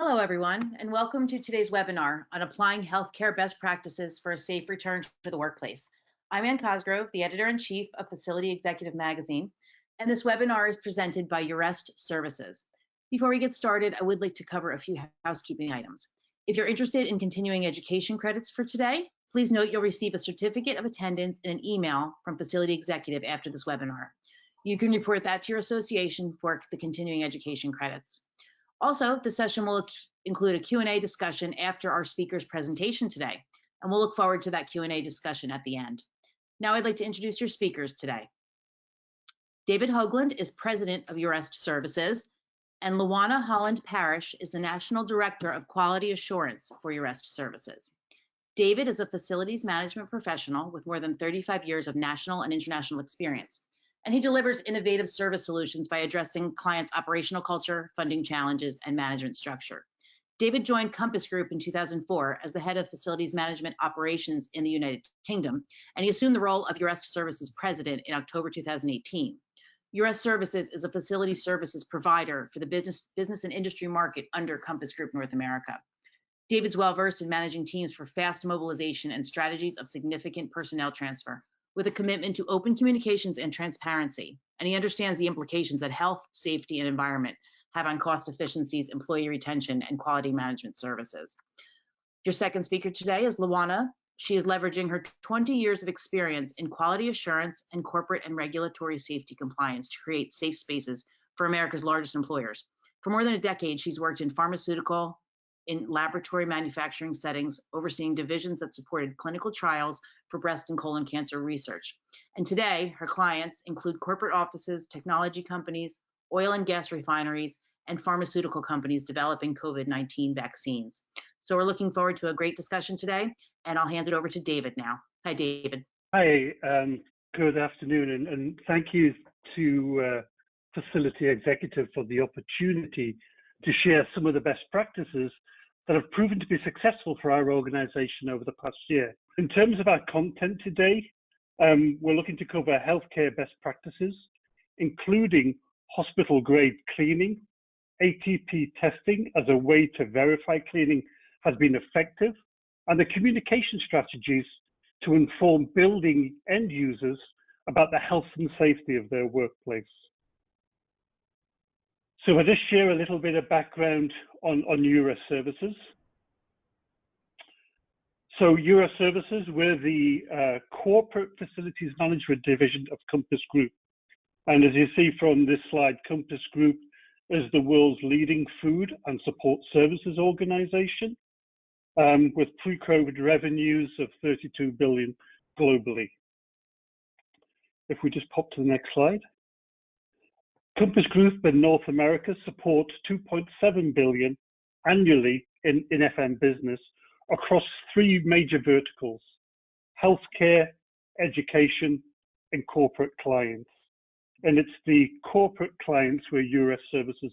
Hello, everyone, and welcome to today's webinar on applying healthcare best practices for a safe return to the workplace. I'm Ann Cosgrove, the editor-in-chief of Facility Executive Magazine, and this webinar is presented by Urest Services. Before we get started, I would like to cover a few housekeeping items. If you're interested in continuing education credits for today, please note you'll receive a certificate of attendance in an email from Facility Executive after this webinar. You can report that to your association for the continuing education credits. Also, the session will include a Q&A discussion after our speaker's presentation today, and we'll look forward to that Q&A discussion at the end. Now I'd like to introduce your speakers today. David Hoagland is president of Urest Services, and Luana Holland Parrish is the National Director of Quality Assurance for Urest Services. David is a facilities management professional with more than 35 years of national and international experience, and he delivers innovative service solutions by addressing clients' operational culture, funding challenges, and management structure. David joined Compass Group in 2004 as the head of facilities management operations in the United Kingdom, and he assumed the role of Urest Services president in October 2018. Urest Services is a facility services provider for the business and industry market under Compass Group North America. David's well-versed in managing teams for fast mobilization and strategies of significant personnel transfer, with a commitment to open communications and transparency, and he understands the implications that health, safety, and environment have on cost efficiencies, employee retention, and quality management services. Your second speaker today is Luana. She is leveraging her 20 years of experience in quality assurance and corporate and regulatory safety compliance to create safe spaces for America's largest employers. For more than a decade, she's worked in pharmaceutical, in laboratory manufacturing settings, overseeing divisions that supported clinical trials for breast and colon cancer research. And today, her clients include corporate offices, technology companies, oil and gas refineries, and pharmaceutical companies developing COVID-19 vaccines. So we're looking forward to a great discussion today, and I'll hand it over to David now. Hi, David. Hi, good afternoon, and thank you to Facility Executive for the opportunity to share some of the best practices that have proven to be successful for our organization over the past year. In terms of our content today, we're looking to cover healthcare best practices, including hospital-grade cleaning, ATP testing as a way to verify cleaning has been effective, and the communication strategies to inform building end users about the health and safety of their workplace. So I'll just share a little bit of background on Urest Services. So Urest Services, we're the corporate facilities management division of Compass Group. And as you see from this slide, Compass Group is the world's leading food and support services organization, with pre-COVID revenues of $32 billion globally. If we just pop to the next slide. Compass Group in North America supports $2.7 billion annually in FM business across three major verticals: healthcare, education, and corporate clients. And it's the corporate clients where Urest Services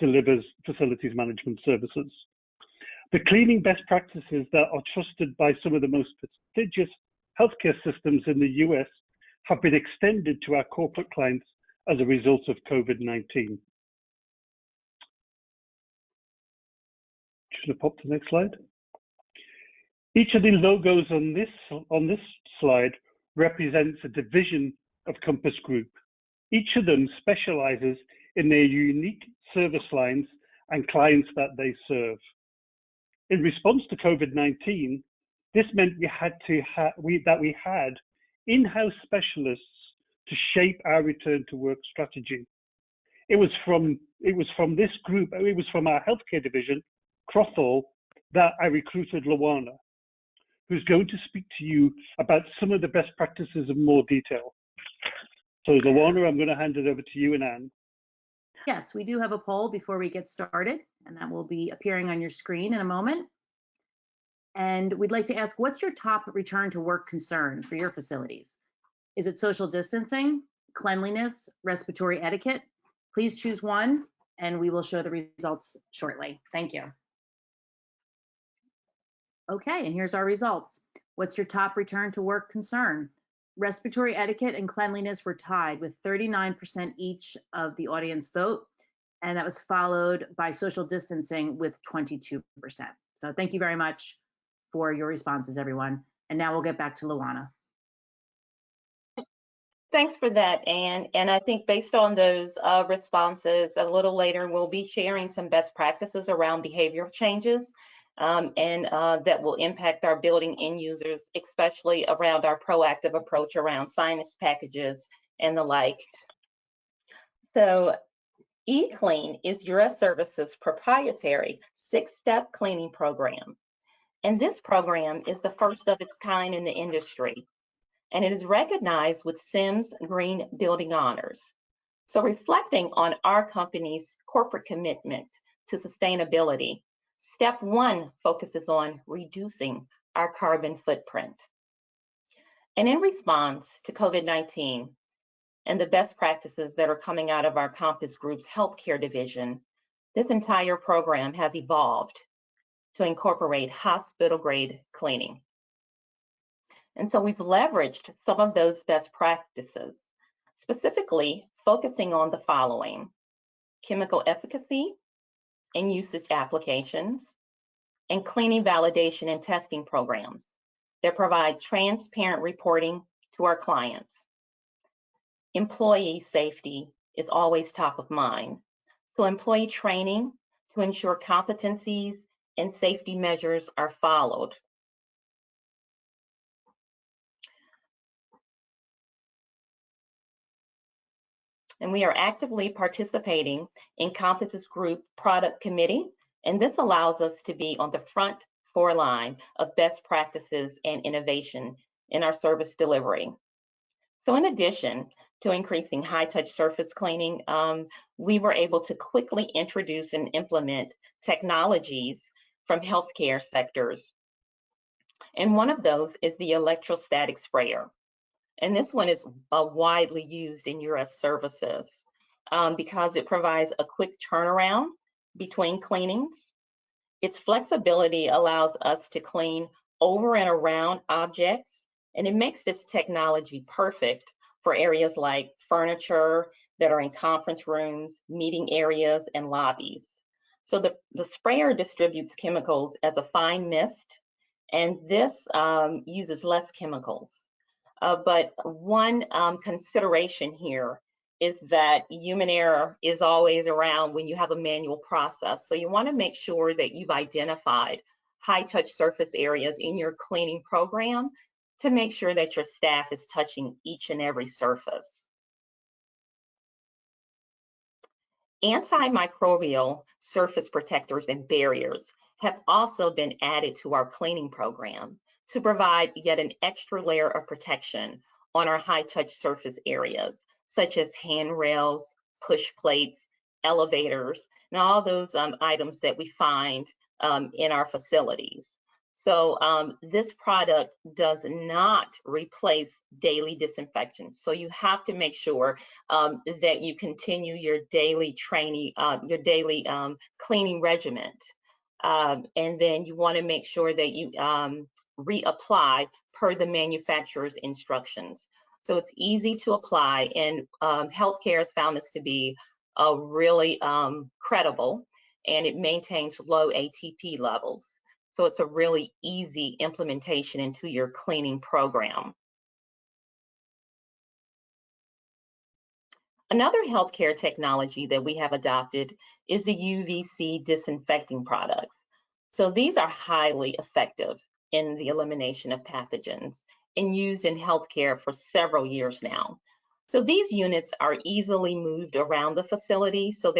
delivers facilities management services. The cleaning best practices that are trusted by some of the most prestigious healthcare systems in the US have been extended to our corporate clients as a result of COVID-19. Just going to pop to the next slide. Each of the logos on this slide represents a division of Compass Group. Each of them specializes in their unique service lines and clients that they serve. In response to COVID-19, this meant we had in-house specialists to shape our return to work strategy. It was from this group, it was from our healthcare division, Crothall, that I recruited Luana, who's going to speak to you about some of the best practices in more detail. So Luana, I'm going to hand it over to you and Anne. Yes, we do have a poll before we get started, and that will be appearing on your screen in a moment. And we'd like to ask, what's your top return to work concern for your facilities? Is it social distancing, cleanliness, respiratory etiquette? Please choose one, and we will show the results shortly. Thank you. Okay, and here's our results. What's your top return to work concern? Respiratory etiquette and cleanliness were tied with 39% each of the audience vote, and that was followed by social distancing with 22%. So thank you very much for your responses, everyone. And now we'll get back to Luana. Thanks for that, Anne. And I think based on those responses, a little later, we'll be sharing some best practices around behavioral changes and that will impact our building end users, especially around our proactive approach around signage packages and the like. So eClean is US Services' proprietary 6-step cleaning program. And this program is the first of its kind in the industry, and it is recognized with SIMS Green Building Honors. So reflecting on our company's corporate commitment to sustainability, step 1 focuses on reducing our carbon footprint. And in response to COVID-19 and the best practices that are coming out of our Compass Group's healthcare division, this entire program has evolved to incorporate hospital-grade cleaning. And so we've leveraged some of those best practices, specifically focusing on the following: chemical efficacy and usage applications, and cleaning validation and testing programs that provide transparent reporting to our clients. Employee safety is always top of mind. So employee training to ensure competencies and safety measures are followed. And we are actively participating in Compass Group Product Committee, and this allows us to be on the front line of best practices and innovation in our service delivery. So in addition to increasing high-touch surface cleaning, we were able to quickly introduce and implement technologies from healthcare sectors. And one of those is the electrostatic sprayer. And this one is widely used in US Services because it provides a quick turnaround between cleanings. Its flexibility allows us to clean over and around objects, and it makes this technology perfect for areas like furniture that are in conference rooms, meeting areas, and lobbies. So the sprayer distributes chemicals as a fine mist, and this uses less chemicals. But one consideration here is that human error is always around when you have a manual process. So you want to make sure that you've identified high-touch surface areas in your cleaning program to make sure that your staff is touching each and every surface. Antimicrobial surface protectors and barriers have also been added to our cleaning program to provide yet an extra layer of protection on our high-touch surface areas, such as handrails, push plates, elevators, and all those items that we find in our facilities. So this product does not replace daily disinfection. So you have to make sure that you continue your daily training, cleaning regimen. And then you want to make sure that you reapply per the manufacturer's instructions. So it's easy to apply, and healthcare has found this to be really credible, and it maintains low ATP levels. So it's a really easy implementation into your cleaning program. Another healthcare technology that we have adopted is the UVC disinfecting products. So these are highly effective in the elimination of pathogens and used in healthcare for several years now. So these units are easily moved around the facility. So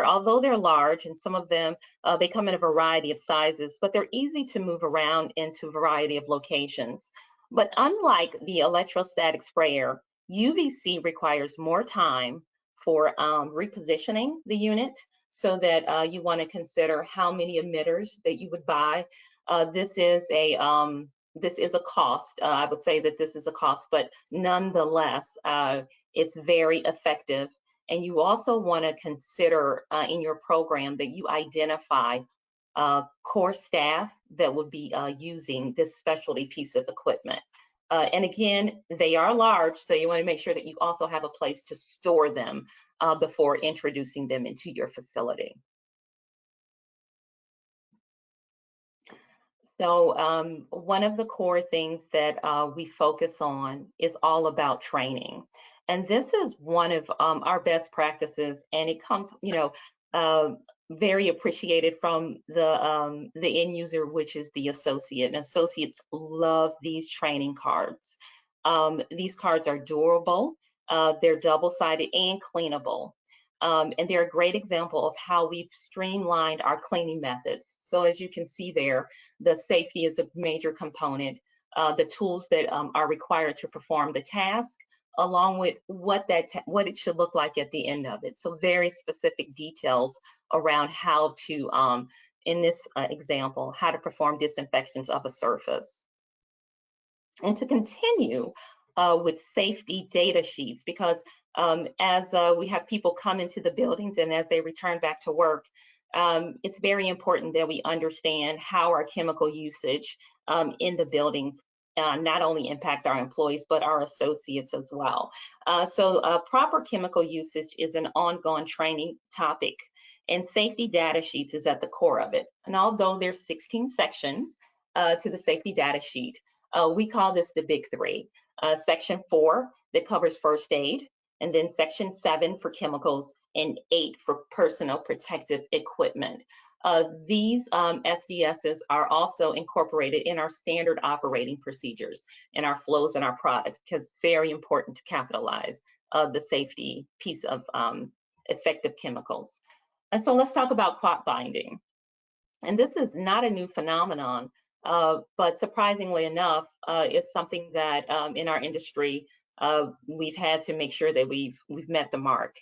although they're large, and some of them, they come in a variety of sizes, but they're easy to move around into a variety of locations. But unlike the electrostatic sprayer, UVC requires more time for repositioning the unit, so that you want to consider how many emitters that you would buy. This is a cost. I would say that this is a cost, but nonetheless, it's very effective. And you also want to consider in your program that you identify core staff that would be using this specialty piece of equipment. And again, they are large, so you want to make sure that you also have a place to store them before introducing them into your facility. So one of the core things that we focus on is all about training. And this is one of our best practices, and it comes, very appreciated from the end user, which is the associate. And associates love these training cards. These cards are durable, they're double-sided and cleanable. And they're a great example of how we've streamlined our cleaning methods. So as you can see there, the safety is a major component, the tools that are required to perform the task, along with what it should look like at the end of it. So very specific details around how to, in this example, how to perform disinfections of a surface. And to continue with safety data sheets, because as we have people come into the buildings and as they return back to work, it's very important that we understand how our chemical usage in the buildings not only impact our employees, but our associates as well. So proper chemical usage is an ongoing training topic, and safety data sheets is at the core of it. And although there's 16 sections to the safety data sheet, we call this the big three. Section 4 that covers first aid, and then section 7 for chemicals, and 8 for personal protective equipment. These SDSs are also incorporated in our standard operating procedures, in our flows and our products, because it's very important to capitalize the safety piece of effective chemicals. And so let's talk about quat binding. And this is not a new phenomenon, but surprisingly enough, it's something that in our industry, we've had to make sure that we've met the mark.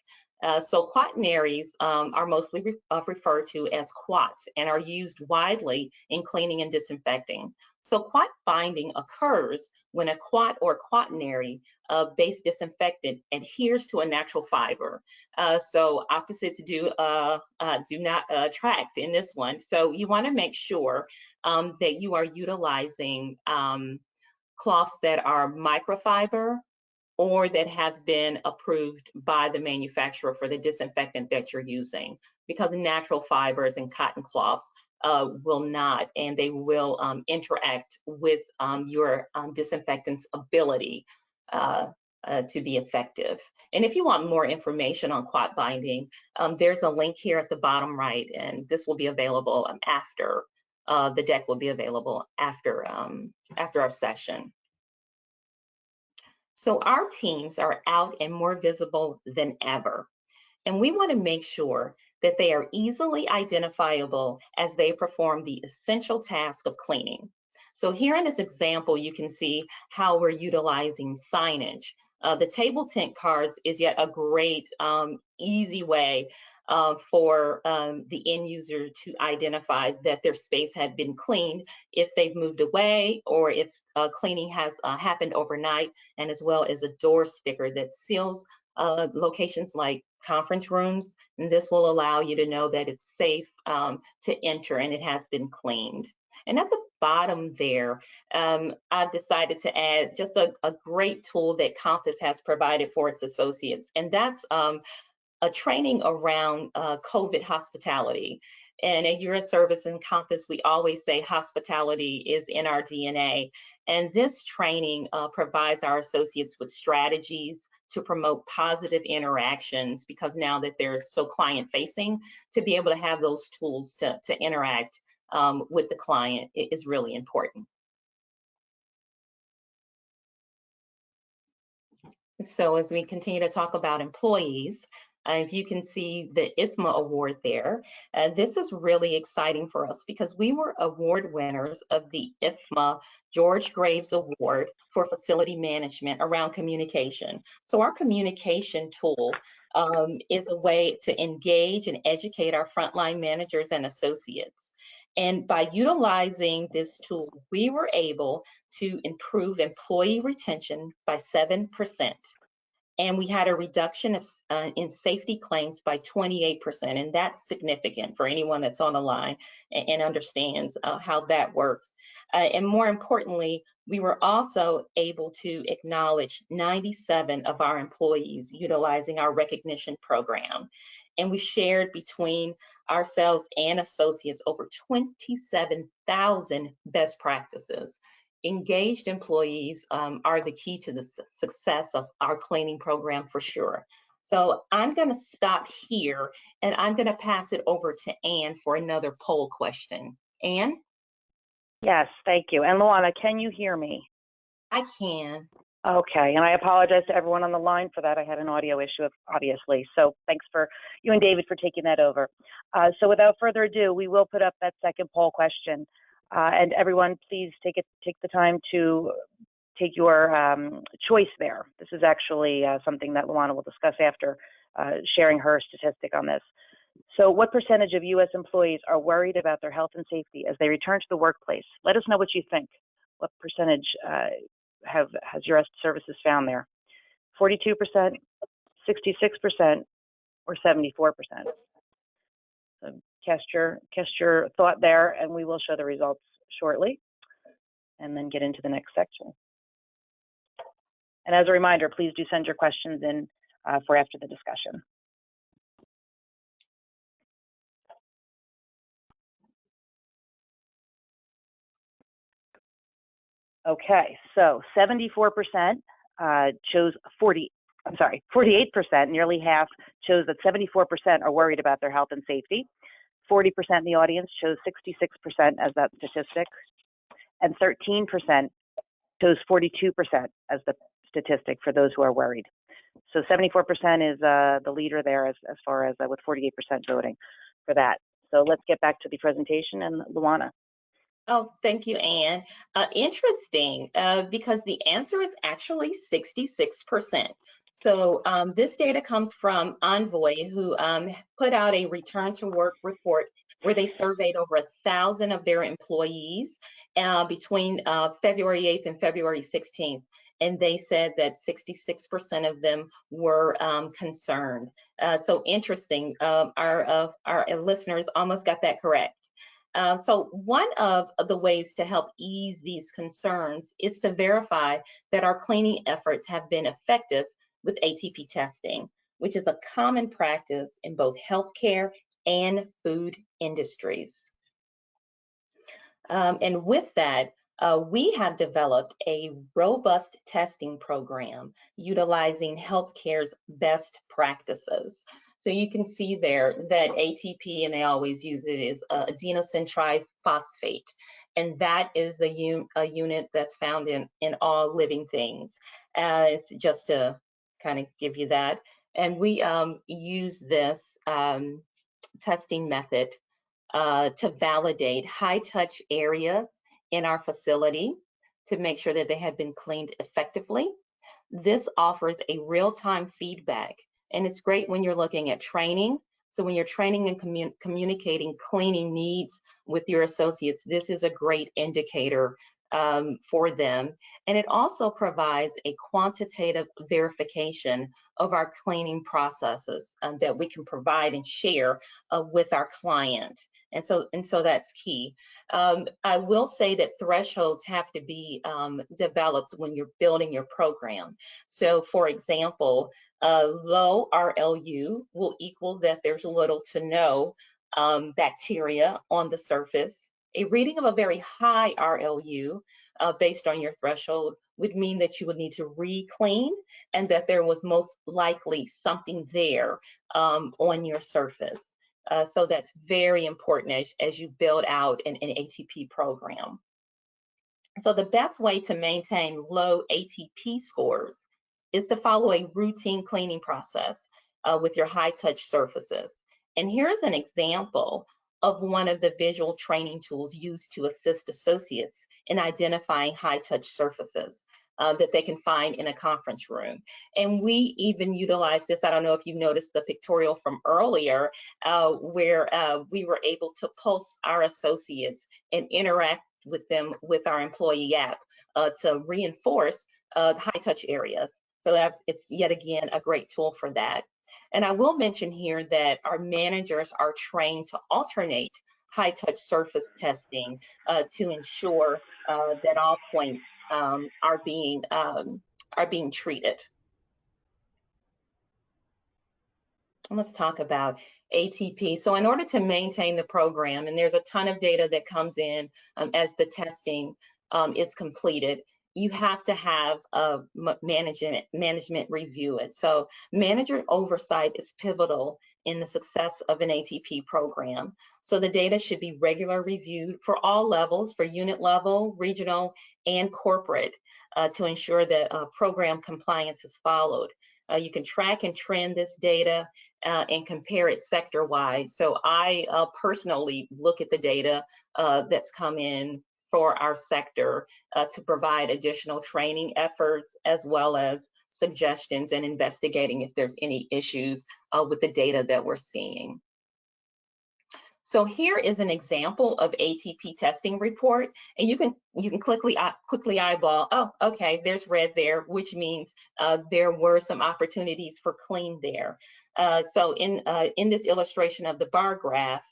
So quaternaries are mostly referred to as quats and are used widely in cleaning and disinfecting. So quat binding occurs when a quat or quaternary based disinfectant adheres to a natural fiber. So opposites do not attract in this one. So you want to make sure that you are utilizing cloths that are microfiber, or that has been approved by the manufacturer for the disinfectant that you're using, because natural fibers and cotton cloths will not, and they will interact with your disinfectant's ability to be effective. And if you want more information on quat binding, there's a link here at the bottom right, and this will be available after, the deck will be available after our session. So our teams are out and more visible than ever. And we want to make sure that they are easily identifiable as they perform the essential task of cleaning. So here in this example, you can see how we're utilizing signage. The table tent cards is yet a great, easy way for the end user to identify that their space had been cleaned if they've moved away, or if cleaning has happened overnight, and as well as a door sticker that seals locations like conference rooms. And this will allow you to know that it's safe to enter and it has been cleaned. And at the bottom there, I've decided to add just a great tool that Compass has provided for its associates, and that's a training around COVID hospitality. And at your service in Compass, we always say hospitality is in our DNA. And this training provides our associates with strategies to promote positive interactions, because now that they're so client facing, to be able to have those tools to interact with the client is really important. So as we continue to talk about employees, if you can see the IFMA award there, this is really exciting for us because we were award winners of the IFMA George Graves Award for Facility Management around communication. So our communication tool is a way to engage and educate our frontline managers and associates. And by utilizing this tool, we were able to improve employee retention by 7%. And we had a reduction of, in safety claims by 28%, and that's significant for anyone that's on the line and understands how that works. And more importantly, we were also able to acknowledge 97 of our employees utilizing our recognition program. And we shared between ourselves and associates over 27,000 best practices. Engaged employees are the key to the success of our cleaning program for sure. So I'm going to stop here and I'm going to pass it over to Ann for another poll question. Ann? Yes, thank you. And Luana, can you hear me? I can. Okay, and I apologize to everyone on the line for that. I had an audio issue, obviously. So thanks for you and David for taking that over. So without further ado, we will put up that second poll question. And everyone, please take the time to take your choice there. This is actually something that Luana will discuss after sharing her statistic on this. So what percentage of U.S. employees are worried about their health and safety as they return to the workplace? Let us know what you think. What percentage has your services found there? 42%, 66%, or 74%? So cast your thought there, and we will show the results shortly, and then get into the next section. And as a reminder, please do send your questions in for after the discussion. Okay, so 74% chose 48%, nearly half chose that 74% are worried about their health and safety. 40% in the audience chose 66% as that statistic, and 13% chose 42% as the statistic for those who are worried. So 74% is the leader there as far as with 48% voting for that. So let's get back to the presentation, and Luana. Oh, thank you, Ann. Interesting, because the answer is actually 66%. So this data comes from Envoy, who put out a return to work report where they surveyed over 1,000 of their employees between February 8th and February 16th. And they said that 66% of them were concerned. So interesting, our listeners almost got that correct. So one of the ways to help ease these concerns is to verify that our cleaning efforts have been effective with ATP testing, which is a common practice in both healthcare and food industries. And with that, we have developed a robust testing program utilizing healthcare's best practices. So you can see there that ATP, and they always use it, is adenosine triphosphate. And that is a unit that's found in all living things. It's just to kind of give you that. And we use this testing method to validate high-touch areas in our facility to make sure that they have been cleaned effectively. This offers a real-time feedback. And it's great when you're looking at training. So when you're training and communicating cleaning needs with your associates, this is a great indicator for them. And it also provides a quantitative verification of our cleaning processes that we can provide and share with our client. And so that's key. I will say that thresholds have to be developed when you're building your program. So for example, low RLU will equal that there's little to no bacteria on the surface. A reading of a very high RLU based on your threshold would mean that you would need to re-clean and that there was most likely something there on your surface. So that's very important as you build out an ATP program. So the best way to maintain low ATP scores is to follow a routine cleaning process with your high-touch surfaces. And here's an example of one of the visual training tools used to assist associates in identifying high-touch surfaces that they can find in a conference room. And we even utilize this. I don't know if you noticed the pictorial from earlier where we were able to pulse our associates and interact with them with our employee app to reinforce high-touch areas. So it's yet again a great tool for that. And I will mention here that our managers are trained to alternate high touch surface testing to ensure that all points are being treated. And let's talk about ATP. So in order to maintain the program, and there's a ton of data that comes in as the testing is completed, you have to have management review it. So manager oversight is pivotal in the success of an ATP program. So the data should be regularly reviewed for all levels, for unit level, regional, and corporate, to ensure that program compliance is followed. You can track and trend this data and compare it sector-wide. So I personally look at the data that's come in for our sector to provide additional training efforts, as well as suggestions and investigating if there's any issues with the data that we're seeing. So here is an example of ATP testing report, and you can quickly eyeball, oh, okay, there's red there, which means there were some opportunities for clean there. So in this illustration of the bar graph,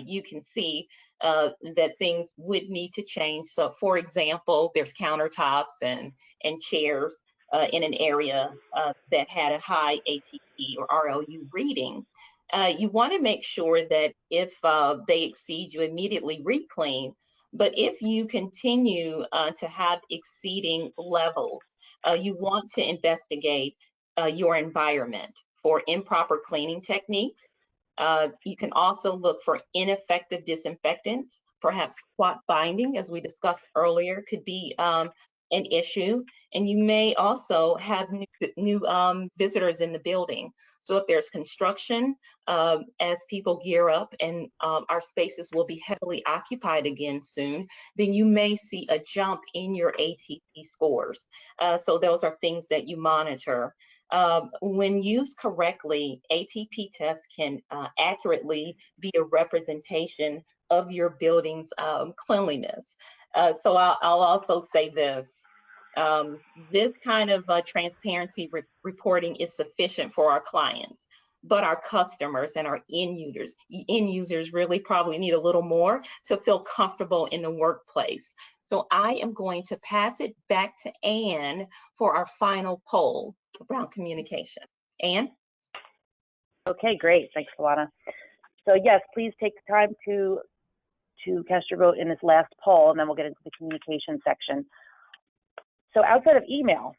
you can see that things would need to change. So for example, there's countertops and chairs in an area that had a high ATP or RLU reading. You want to make sure that if they exceed, you immediately reclean. But if you continue to have exceeding levels, you want to investigate your environment for improper cleaning techniques. You can also look for ineffective disinfectants. Perhaps spot binding, as we discussed earlier, could be an issue. And you may also have new visitors in the building. So if there's construction, as people gear up and our spaces will be heavily occupied again soon, then you may see a jump in your ATP scores. So those are things that you monitor. When used correctly, ATP tests can accurately be a representation of your building's cleanliness. So I'll also say this. This kind of transparency reporting is sufficient for our clients, but our customers and our end users really probably need a little more to feel comfortable in the workplace. So I am going to pass it back to Anne for our final poll around communication. Anne? Okay, great. Thanks, Alana. So yes, please take the time to cast your vote in this last poll, and then we'll get into the communication section. So outside of email,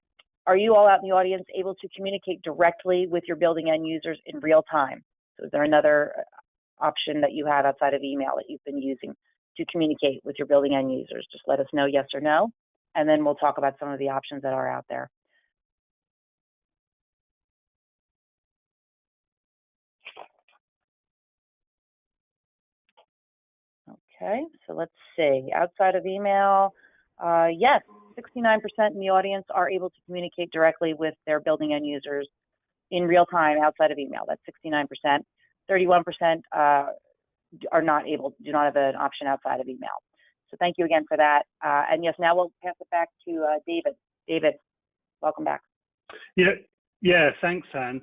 are you all out in the audience able to communicate directly with your building end users in real time? So is there another option that you have outside of email that you've been using to communicate with your building end users? Just let us know yes or no, and then we'll talk about some of the options that are out there. Okay, so let's see. Outside of email, yes, 69% in the audience are able to communicate directly with their building end users in real time outside of email. That's 69%. 31% are not able, do not have an option outside of email. So thank you again for that. And yes, now we'll pass it back to David. David, welcome back. Yeah, thanks, Anne.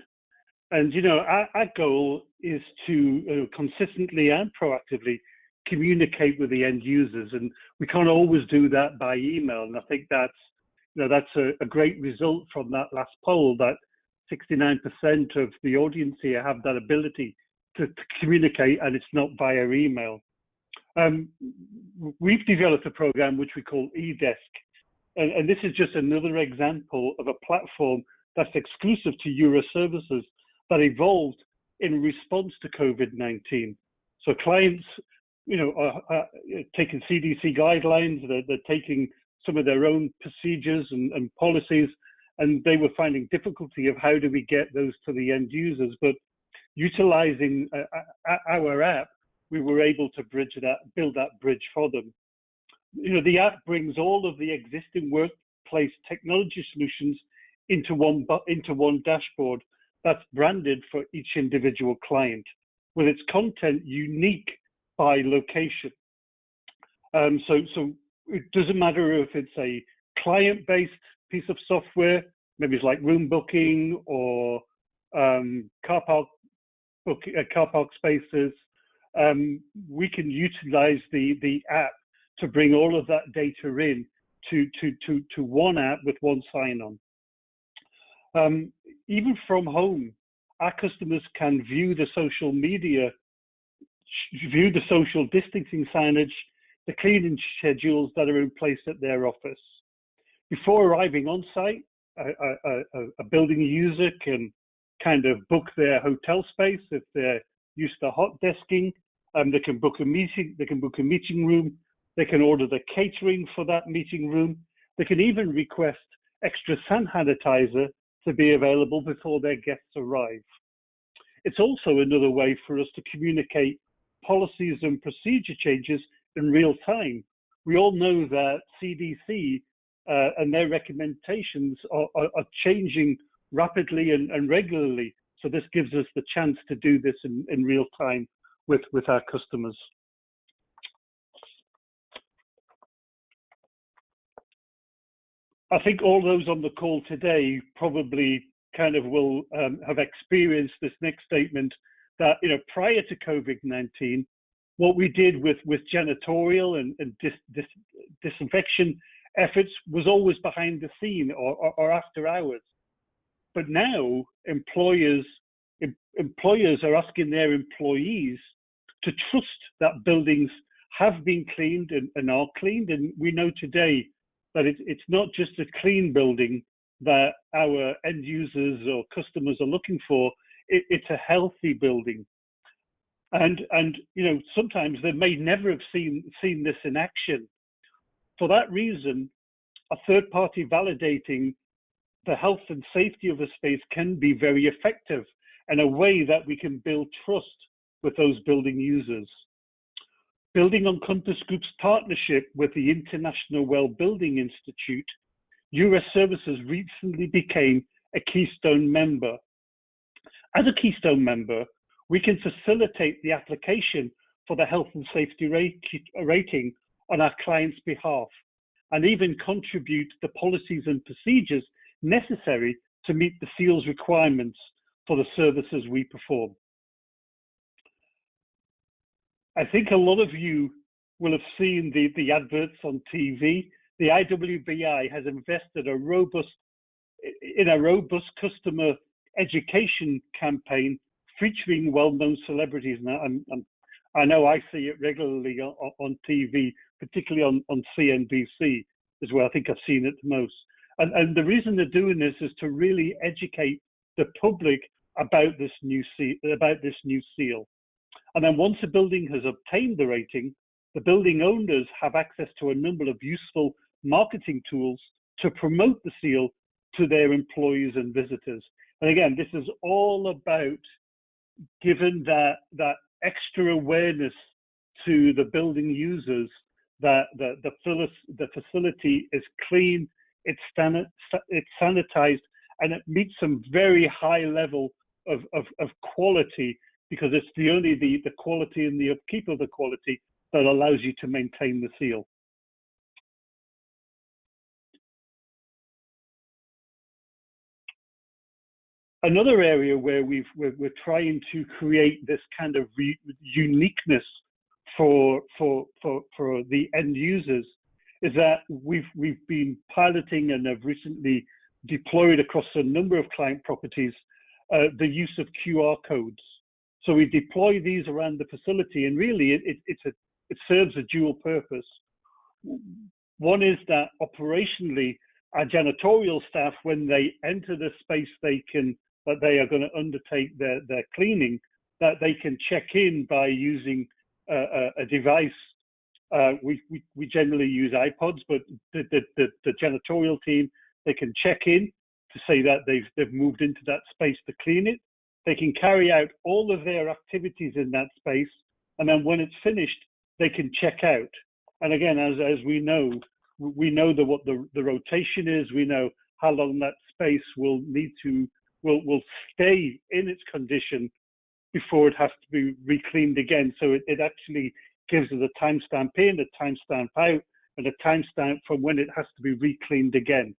And you know, our goal is to consistently and proactively communicate with the end users, and we can't always do that by email. And I think that's a great result from that last poll, that 69% of the audience here have that ability to communicate, and it's not via email. We've developed a program which we call eDesk, and this is just another example of a platform that's exclusive to Euroservices that evolved in response to COVID-19. So clients, you know, are taking CDC guidelines, they're taking some of their own procedures and policies, and they were finding difficulty of how do we get those to the end users. But utilizing our app, we were able to build that bridge for them. You know, the app brings all of the existing workplace technology solutions into one dashboard that's branded for each individual client, with its content unique by location. So it doesn't matter if it's a client-based piece of software maybe it's like room booking or car park spaces. We can utilize the app to bring all of that data in to one app with one sign-on. Even from home, our customers can view the social media, view the social distancing signage, the cleaning schedules that are in place at their office. Before arriving on site, a building user can kind of book their hotel space if they're used to hot desking. They can book a meeting. They can book a meeting room. They can order the catering for that meeting room. They can even request extra hand sanitizer to be available before their guests arrive. It's also another way for us to communicate policies and procedure changes in real time. We all know that CDC and their recommendations are changing rapidly and regularly. So this gives us the chance to do this in real time with our customers. I think all those on the call today probably kind of will have experienced this next statement that, you know, prior to COVID-19, what we did with janitorial and disinfection efforts was always behind the scene or after hours. But now employers are asking their employees to trust that buildings have been cleaned and are cleaned. And we know today that it's not just a clean building that our end users or customers are looking for, it's a healthy building. And you know, sometimes they may never have seen this in action. For that reason, a third party validating the health and safety of a space can be very effective and a way that we can build trust with those building users. Building on Compass Group's partnership with the International Well Building Institute, US Services recently became a Keystone member. As a Keystone member, we can facilitate the application for the health and safety rating on our client's behalf, and even contribute the policies and procedures necessary to meet the SEAL's requirements for the services we perform. I think a lot of you will have seen the adverts on TV. The IWBI has invested in a robust customer education campaign featuring well-known celebrities. Now, I know I see it regularly on TV, particularly on CNBC is where I think I've seen it the most. And the reason they're doing this is to really educate the public about this new seal. And then once a building has obtained the rating, the building owners have access to a number of useful marketing tools to promote the seal to their employees and visitors. And again, this is all about giving that extra awareness to the building users that the facility is clean, it's sanitized, and it meets some very high level of quality, because it's only the quality and the upkeep of the quality that allows you to maintain the seal. Another area where we're trying to create this kind of uniqueness for the end users is that we've been piloting and have recently deployed across a number of client properties the use of QR codes. So we deploy these around the facility, and really it serves a dual purpose. One is that operationally, our janitorial staff, when they enter the space that they are going to undertake their cleaning, that they can check in by using a device. We generally use iPods, but the janitorial team, they can check in to say that they've moved into that space to clean it. They can carry out all of their activities in that space, and then when it's finished, they can check out. And again, as we know what the rotation is. We know how long that space will stay in its condition before it has to be re-cleaned again. So it actually gives us a timestamp in, a timestamp out, and a timestamp from when it has to be re-cleaned again.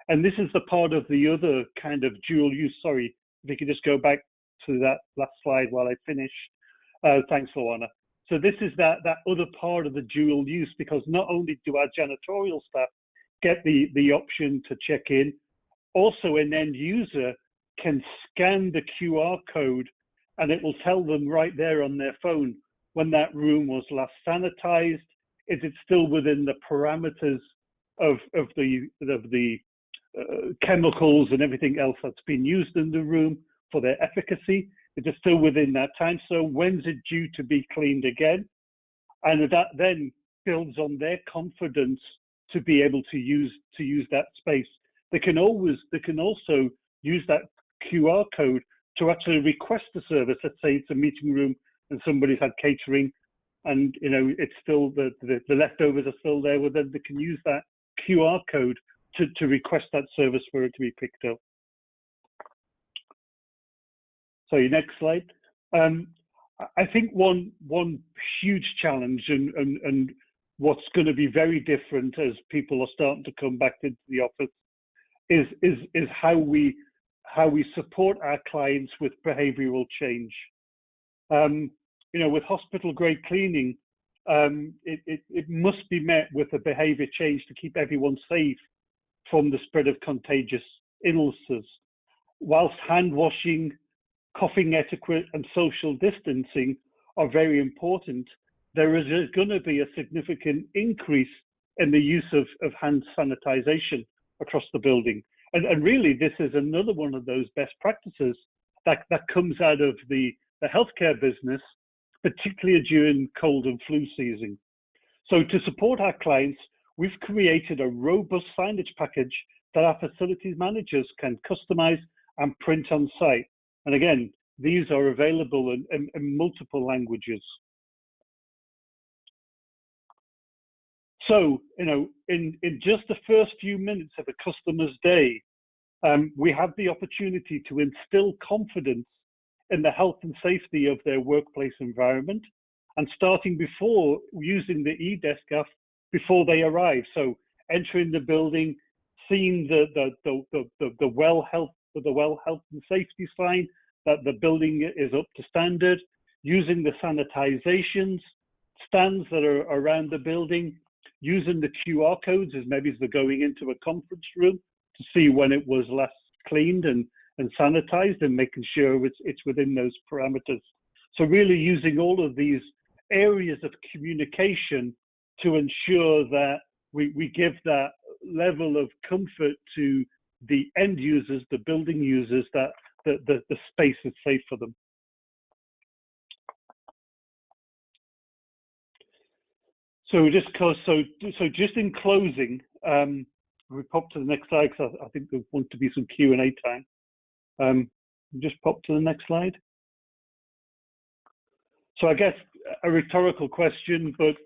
And this is the part of the other kind of dual use. Sorry, if you could just go back to that last slide while I finish. Thanks, Luana. So this is that other part of the dual use, because not only do our janitorial staff get the option to check in, also an end user can scan the QR code and it will tell them right there on their phone when that room was last sanitized. Is it still within the parameters of the chemicals and everything else that's been used in the room for their efficacy? Is it still within that time? So when's it due to be cleaned again? And that then builds on their confidence to be able to use that space. They can also use that QR code to actually request a service. Let's say it's a meeting room and somebody's had catering, and it's still the leftovers are still there. Well, then they can use that QR code to request that service for it to be picked up. So your next slide. I think one huge challenge and what's going to be very different as people are starting to come back into the office is how we support our clients with behavioral change. With hospital grade cleaning, it must be met with a behavior change to keep everyone safe from the spread of contagious illnesses. Whilst hand washing, coughing etiquette and social distancing are very important, there is going to be a significant increase in the use of hand sanitization across the building. And really, this is another one of those best practices that comes out of the healthcare business, particularly during cold and flu season. So to support our clients, we've created a robust signage package that our facilities managers can customize and print on site. And again, these are available in multiple languages. So, in just the first few minutes of a customer's day, we have the opportunity to instill confidence in the health and safety of their workplace environment, and starting before using the e-desk app before they arrive. So entering the building, seeing the well health and safety sign that the building is up to standard, using the sanitizations, stands that are around the building, using the QR codes as maybe as they're going into a conference room to see when it was last cleaned and sanitized, and making sure it's within those parameters. So really using all of these areas of communication to ensure that we give that level of comfort to the end users, the building users, that the space is safe for them. So just in closing, we pop to the next slide because I think there wants to be some Q&A time. Just pop to the next slide. So I guess a rhetorical question, but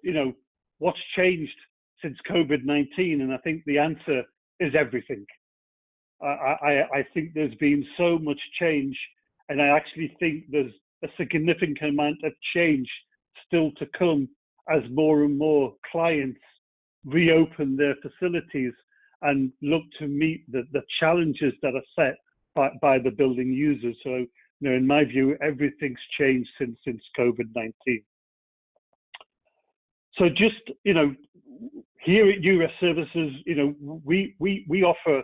what's changed since COVID-19? And I think the answer is everything. I think there's been so much change, and I actually think there's a significant amount of change still to come as more and more clients reopen their facilities and look to meet the challenges that are set by the building users. So, in my view, everything's changed since COVID-19. So just, here at US Services, we offer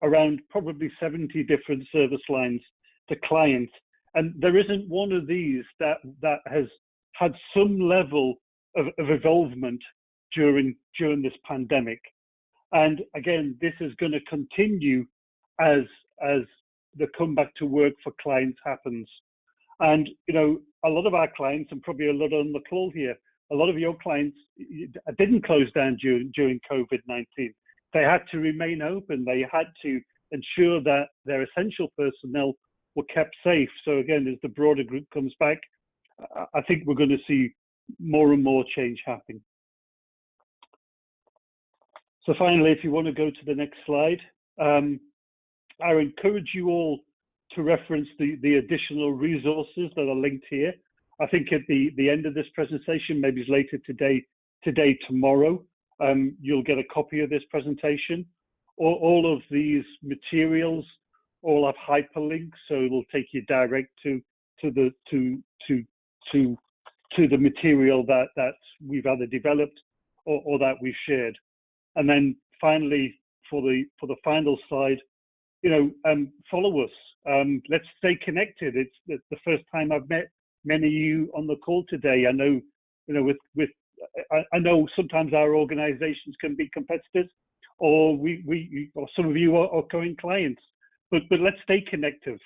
around probably 70 different service lines to clients. And there isn't one of these that has had some level of involvement during this pandemic. And again, this is going to continue as the comeback to work for clients happens. And, a lot of our clients, and probably a lot on the call here, a lot of your clients didn't close down during COVID-19. They had to remain open. They had to ensure that their essential personnel were kept safe. So again, as the broader group comes back, I think we're going to see more and more change happening. So finally, if you want to go to the next slide, I encourage you all to reference the additional resources that are linked here. I think at the end of this presentation, maybe it's later today, tomorrow, you'll get a copy of this presentation. all of these materials all have hyperlinks, so it'll take you direct to the material that we've either developed or that we've shared. And then finally, for the final slide, follow us. Let's stay connected. It's the first time I've met many of you on the call today. I know, I know sometimes our organizations can be competitors, or or some of you are current clients. But let's stay connected.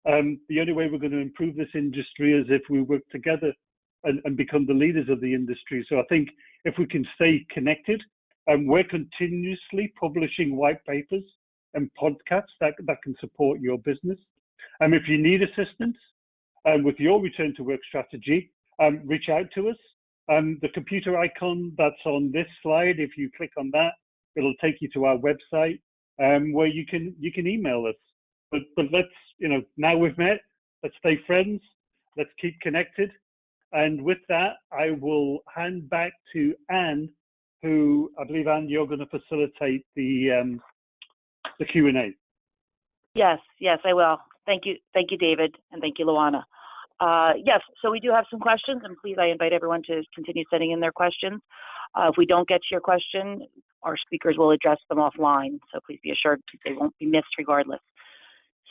The only way we're going to improve this industry is if we work together and become the leaders of the industry. So I think if we can stay connected, we're continuously publishing white papers and podcasts that can support your business. If you need assistance with your return to work strategy, reach out to us. The computer icon that's on this slide, if you click on that, it'll take you to our website where you can email us. But let's, now we've met, let's stay friends, let's keep connected. And with that, I will hand back to Anne, who I believe, Anne, you're going to facilitate the Q&A. Yes, I will. Thank you, David, and thank you, Luana. Yes, so we do have some questions, and please, I invite everyone to continue sending in their questions. If we don't get to your question, our speakers will address them offline, so please be assured they won't be missed regardless.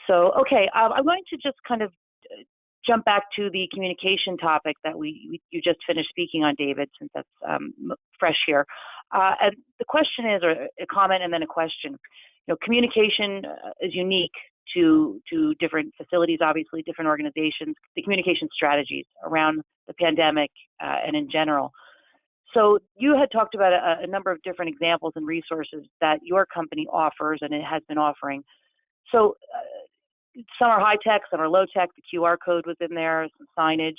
So, okay, I'm going to just kind of jump back to the communication topic that you just finished speaking on, David, since that's fresh here. And the question is, or a comment and then a question. Communication is unique to different facilities, obviously, different organizations, the communication strategies around the pandemic and in general. So you had talked about a number of different examples and resources that your company offers, and it has been offering. So some are high tech, some are low tech. The QR code was in there, some signage.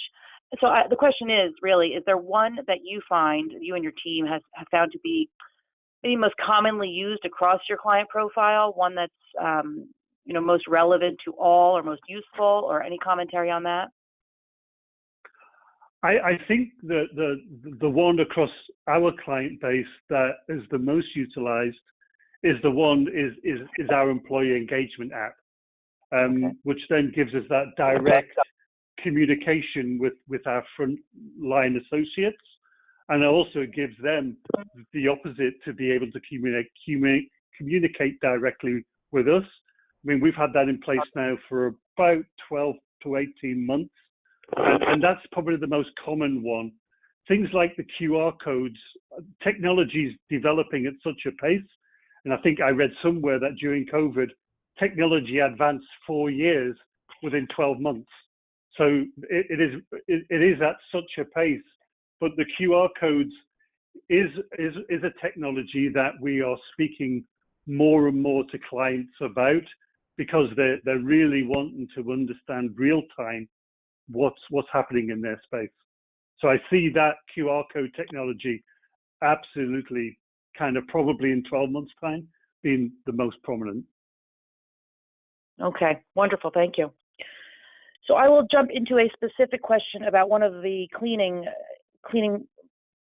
So the question is really, is there one that you find, you and your team have found to be maybe most commonly used across your client profile, one that's most relevant to all or most useful, or any commentary on that? I think that the one across our client base that is the most utilized is our employee engagement app, which then gives us that direct communication with our frontline associates, and also gives them the opposite, to be able to communicate directly with us. I mean, we've had that in place now for about 12 to 18 months, and that's probably the most common one. Things like the QR codes, technology is developing at such a pace, and I think I read somewhere that during COVID, technology advanced 4 years within 12 months. So it is at such a pace. But the QR codes is a technology that we are speaking more and more to clients about, because they're really wanting to understand real time what's happening in their space. So I see that QR code technology absolutely kind of probably in 12 months time being the most prominent. Okay, wonderful, thank you. So I will jump into a specific question about one of the cleaning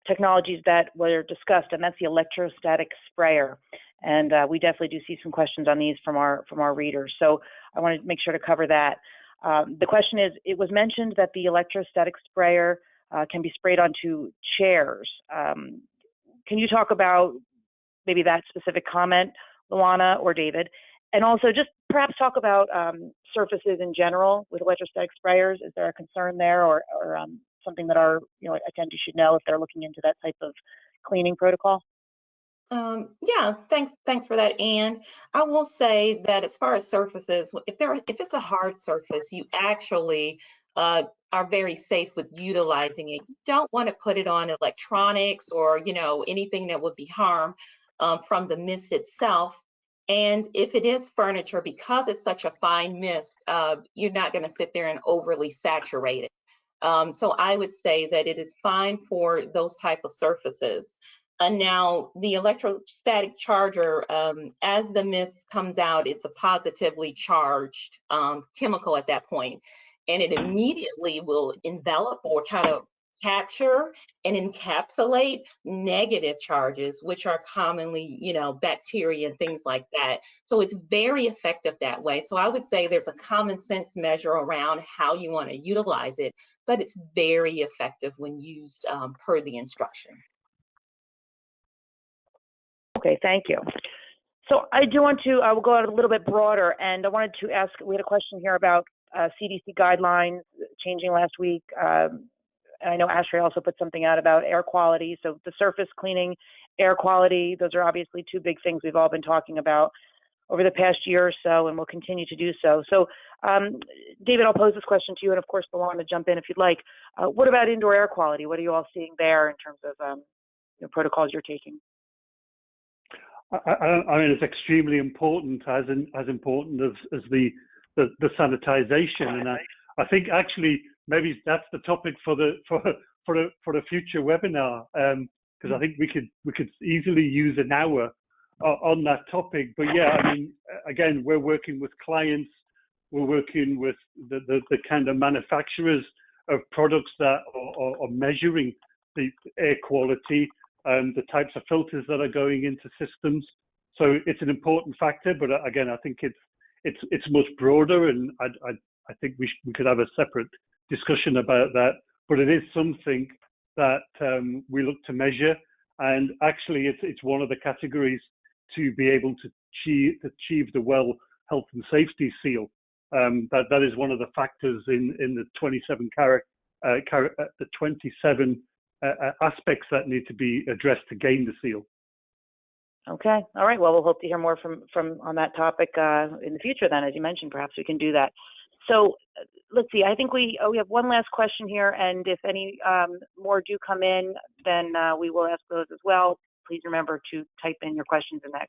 technologies that were discussed, and that's the electrostatic sprayer. And we definitely do see some questions on these from our readers. So I want to make sure to cover that. The question is, it was mentioned that the electrostatic sprayer can be sprayed onto chairs. Can you talk about maybe that specific comment, Luana or David? And also just perhaps talk about surfaces in general with electrostatic sprayers. Is there a concern there, or something that our attendees should know if they're looking into that type of cleaning protocol? Yeah, thanks for that, Anne. I will say that as far as surfaces, if it's a hard surface, you actually are very safe with utilizing it. You don't want to put it on electronics or anything that would be harmed from the mist itself. And if it is furniture, because it's such a fine mist, you're not going to sit there and overly saturate it. So I would say that it is fine for those type of surfaces. And now the electrostatic charger, as the mist comes out, it's a positively charged chemical at that point, and it immediately will envelop or kind of capture and encapsulate negative charges, which are commonly, bacteria and things like that. So it's very effective that way. So I would say there's a common sense measure around how you want to utilize it, but it's very effective when used per the instructions. Okay, thank you. So I do want to, we'll go out a little bit broader, and I wanted to ask, we had a question here about CDC guidelines changing last week. I know ASHRAE also put something out about air quality. So the surface cleaning, air quality, those are obviously two big things we've all been talking about over the past year or so, and we'll continue to do so. So David, I'll pose this question to you, and of course, Luana, jump in if you'd like. What about indoor air quality? What are you all seeing there in terms of protocols you're taking? I mean, it's extremely important, as important as the sanitization, and I think actually maybe that's the topic for a future webinar, because I think we could easily use an hour on that topic. But yeah, I mean, again, we're working with clients, we're working with the kind of manufacturers of products that are measuring the air quality, the types of filters that are going into systems. So it's an important factor, but again, I think it's much broader, and I think we could have a separate discussion about that. But it is something that we look to measure, and actually it's one of the categories to be able to achieve the WELL Health and Safety seal. That is one of the factors in the 27 aspects that need to be addressed to gain the seal. Okay. All right. Well, we'll hope to hear more from on that topic in the future. Then, as you mentioned, perhaps we can do that. So let's see. I think we have one last question here, and if any more do come in, then we will ask those as well. Please remember to type in your questions in that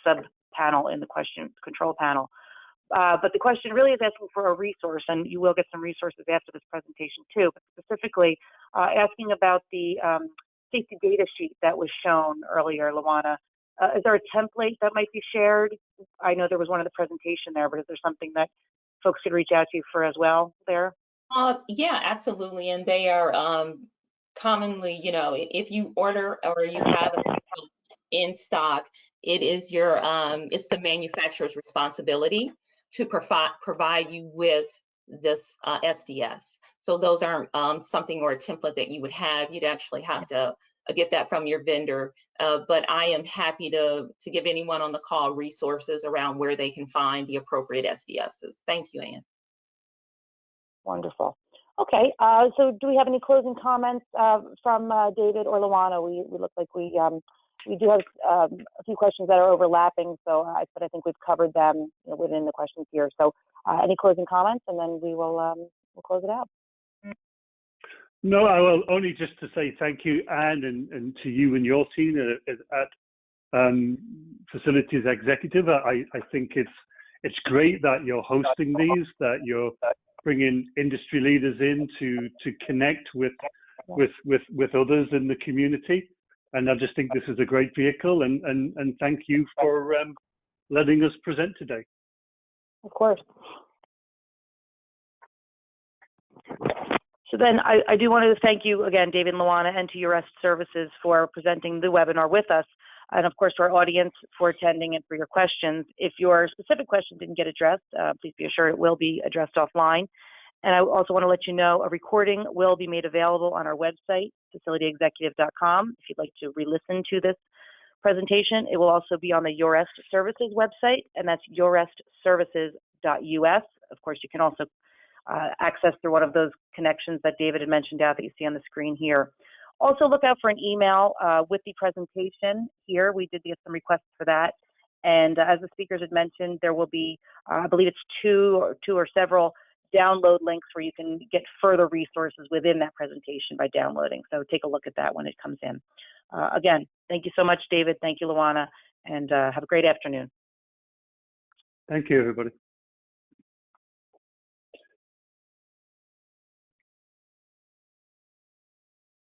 sub panel in the question control panel. But the question really is asking for a resource, and you will get some resources after this presentation too, but specifically asking about the safety data sheet that was shown earlier, Luana. Is there a template that might be shared? I know there was one in the presentation there, but is there something that folks could reach out to you for as well there? Yeah, absolutely. And they are commonly, if you order or you have a in stock, it is it's the manufacturer's responsibility to provide you with this SDS. So those aren't something or a template that you would have. You'd actually have to get that from your vendor. But I am happy to give anyone on the call resources around where they can find the appropriate SDSs. Thank you, Ann. Wonderful. Okay, so do we have any closing comments from David or Luana? We look like we do have a few questions that are overlapping, but I think we've covered them within the questions here. So any closing comments, and then we will we'll close it out. No, I will only just to say thank you, Anne, and to you and your team at Facilities Executive. I think it's great that you're hosting these, that you're bringing industry leaders in to connect with others in the community. And I just think this is a great vehicle, and thank you for letting us present today. Of course. So then I do want to thank you again, David and Luana, and to URest Services for presenting the webinar with us, and of course to our audience for attending and for your questions. If your specific question didn't get addressed, please be assured it will be addressed offline. And I also want to let you know a recording will be made available on our website, facilityexecutive.com. If you'd like to re-listen to this presentation, it will also be on the URest Services website, and that's urestservices.us. Of course, you can also access through one of those connections that David had mentioned out that you see on the screen here. Also look out for an email with the presentation here. We did get some requests for that. And as the speakers had mentioned, there will be, I believe it's two or several download links where you can get further resources within that presentation by downloading. So take a look at that when it comes in. Again, thank you so much, David. Thank you, Luana, and have a great afternoon. Thank you, everybody.